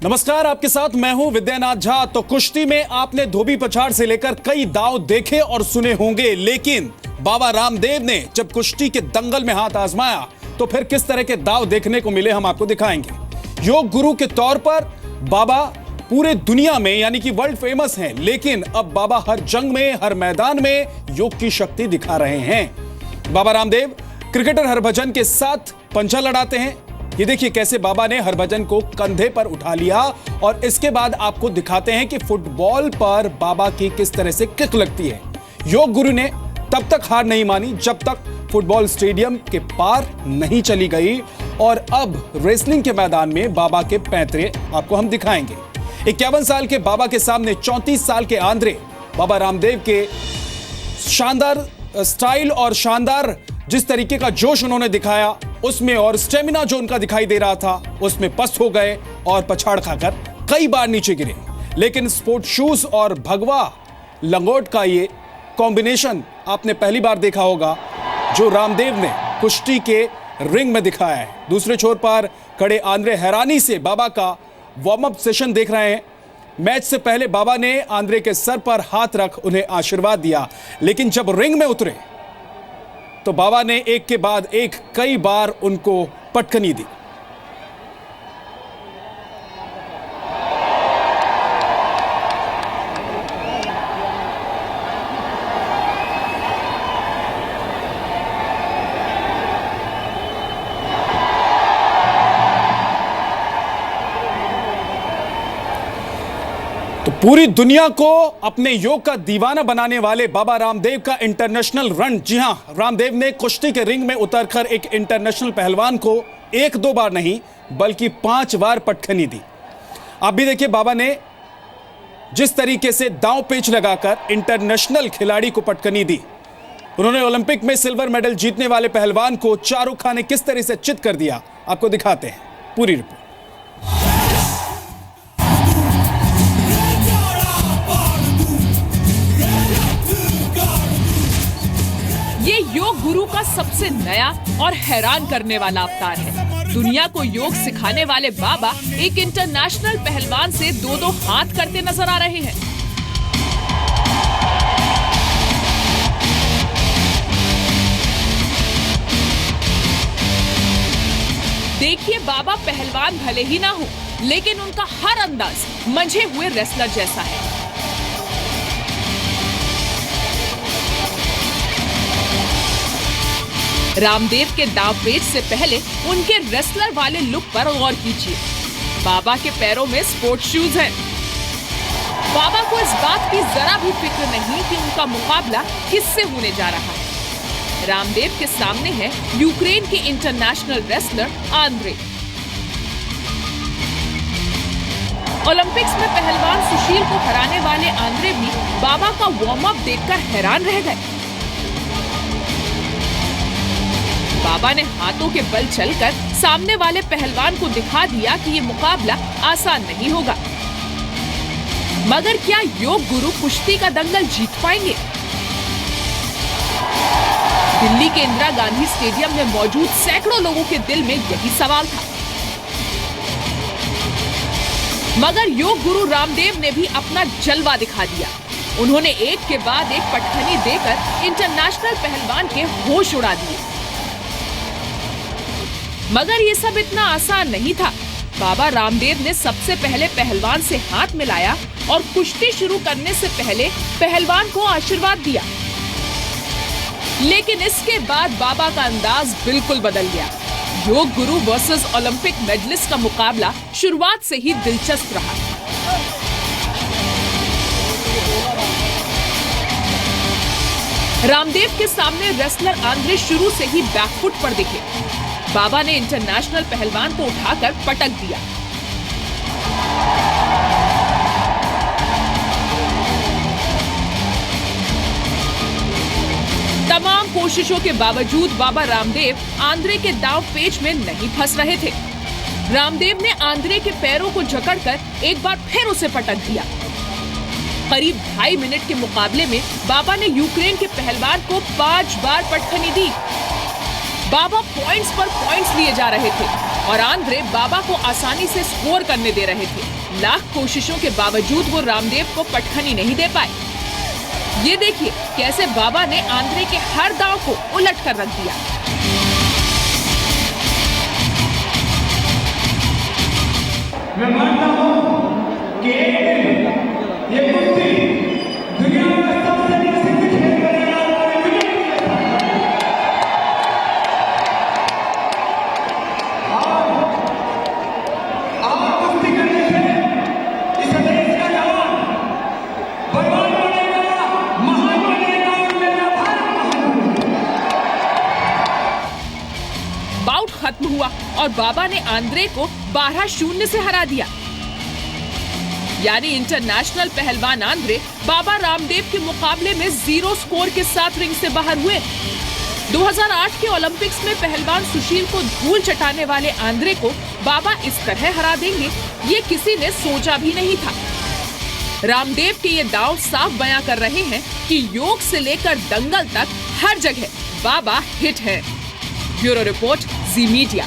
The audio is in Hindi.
नमस्कार, आपके साथ मैं हूं विद्यानाथ झा। तो कुश्ती में आपने धोबी पछाड़ से लेकर कई दांव देखे और सुने होंगे, लेकिन बाबा रामदेव ने जब कुश्ती के दंगल में हाथ आजमाया तो फिर किस तरह के दांव देखने को मिले हम आपको दिखाएंगे। योग गुरु के तौर पर बाबा पूरे दुनिया में यानी कि वर्ल्ड फेमस हैं, लेकिन अब बाबा हर जंग में, हर मैदान में योग की शक्ति दिखा रहे हैं। बाबा रामदेव क्रिकेटर हरभजन के साथ पंजा लड़ाते हैं। ये देखिए कैसे बाबा ने हरभजन को कंधे पर उठा लिया और इसके बाद आपको दिखाते हैं कि फुटबॉल पर बाबा की किस तरह से किक लगती है। योग गुरु ने तब तक हार नहीं मानी जब तक फुटबॉल स्टेडियम के पार नहीं चली गई, और अब रेसलिंग के मैदान में बाबा के पैंतरे आपको हम दिखाएंगे। 51 साल के बाबा के सामने 34 साल के आंद्रे बाबा रामदेव के शानदार स्टाइल और शानदार जिस तरीके का जोश उन्होंने दिखाया उसमें, और स्टेमिना जो उनका दिखाई दे रहा था उसमें पस्त हो गए और पछाड़ खाकर कई बार नीचे गिरे। लेकिन स्पोर्ट शूज और भगवा लंगोट का ये कॉम्बिनेशन आपने पहली बार देखा होगा जो रामदेव ने कुश्ती के रिंग में दिखाया है। दूसरे छोर पर खड़े आंद्रे हैरानी से बाबा का वार्म अप सेशन देख रहे हैं। मैच से पहले बाबा ने आंद्रे के सर पर हाथ रख उन्हें आशीर्वाद दिया, लेकिन जब रिंग में उतरे तो बाबा ने एक के बाद एक कई बार उनको पटकनी दी। तो पूरी दुनिया को अपने योग का दीवाना बनाने वाले बाबा रामदेव का इंटरनेशनल रन। जी हां, रामदेव ने कुश्ती के रिंग में उतरकर एक इंटरनेशनल पहलवान को एक दो बार नहीं बल्कि 5 बार पटखनी दी। आप भी देखिए बाबा ने जिस तरीके से दांव पेच लगाकर इंटरनेशनल खिलाड़ी को पटखनी दी। उन्होंने ओलंपिक में सिल्वर मेडल जीतने वाले पहलवान को शाहरुख खान ने किस तरह से चित कर दिया, आपको दिखाते हैं पूरी रिपोर्ट। ये योग गुरु का सबसे नया और हैरान करने वाला अवतार है। दुनिया को योग सिखाने वाले बाबा एक इंटरनेशनल पहलवान से दो हाथ करते नजर आ रहे हैं। देखिए, बाबा पहलवान भले ही ना हो, लेकिन उनका हर अंदाज मंझे हुए रेसलर जैसा है। रामदेव के दांव पेच से पहले उनके रेसलर वाले लुक पर गौर कीजिए। बाबा के पैरों में स्पोर्ट शूज हैं। बाबा को इस बात की जरा भी फिक्र नहीं कि उनका मुकाबला किससे होने जा रहा है। रामदेव के सामने है यूक्रेन के इंटरनेशनल रेसलर आंद्रे। ओलंपिक्स में पहलवान सुशील को हराने वाले आंद्रे भी बाबा का वार्म अप देखकर हैरान रह गए। बाबा ने हाथों के बल चलकर सामने वाले पहलवान को दिखा दिया कि ये मुकाबला आसान नहीं होगा। मगर क्या योग गुरु कुश्ती का दंगल जीत पाएंगे? दिल्ली के इंदिरा गांधी स्टेडियम में मौजूद सैकड़ों लोगों के दिल में यही सवाल था। मगर योग गुरु रामदेव ने भी अपना जलवा दिखा दिया। उन्होंने एक के बाद एक पटखनी देकर इंटरनेशनल पहलवान के होश उड़ा दिए। मगर ये सब इतना आसान नहीं था। बाबा रामदेव ने सबसे पहले पहलवान से हाथ मिलाया और कुश्ती शुरू करने से पहले पहलवान को आशीर्वाद दिया। लेकिन इसके बाद बाबा का अंदाज बिल्कुल बदल गया। Yoga guru versus Olympic medallist का मुकाबला शुरुआत से ही दिलचस्प रहा। रामदेव के सामने रेसलर आंद्रे शुरू से ही बैकफुट पर दिखे। बाबा ने इंटरनेशनल पहलवान को उठाकर पटक दिया। तमाम कोशिशों के बावजूद बाबा रामदेव आंद्रे के दांव पेच में नहीं फंस रहे थे। रामदेव ने आंद्रे के पैरों को जकड़कर एक बार फिर उसे पटक दिया। करीब 2.5 मिनट के मुकाबले में बाबा ने यूक्रेन के पहलवान को 5 बार पटखनी दी। बाबा पॉइंट्स पर पॉइंट्स लिए जा रहे थे और आंद्रे बाबा को आसानी से स्कोर करने दे रहे थे। लाख कोशिशों के बावजूद वो रामदेव को पटखनी नहीं दे पाए। ये देखिए कैसे बाबा ने आंद्रे के हर दांव को उलट कर रख दिया। मैं मानता हूं कि एक दिन ये कुश्ती दुनिया में सबसे प्रसिद्ध खेल बनेगा और कुश्ती करने से इस देश का जवान बलवान बनेगा, महान बनेगा और मेरा भारत महान बनेगा। बाउट खत्म हुआ और बाबा ने आंद्रे को 12-0 से हरा दिया। यानी इंटरनेशनल पहलवान आंद्रे बाबा रामदेव के मुकाबले में 0 स्कोर के साथ रिंग से बाहर हुए। 2008 के ओलंपिक्स में पहलवान सुशील को धूल चटाने वाले आंद्रे को बाबा इस तरह हरा देंगे, ये किसी ने सोचा भी नहीं था। रामदेव के ये दांव साफ बयां कर रहे हैं कि योग से लेकर दंगल तक हर जगह बाबा हिट है। ब्यूरो रिपोर्ट, जी मीडिया।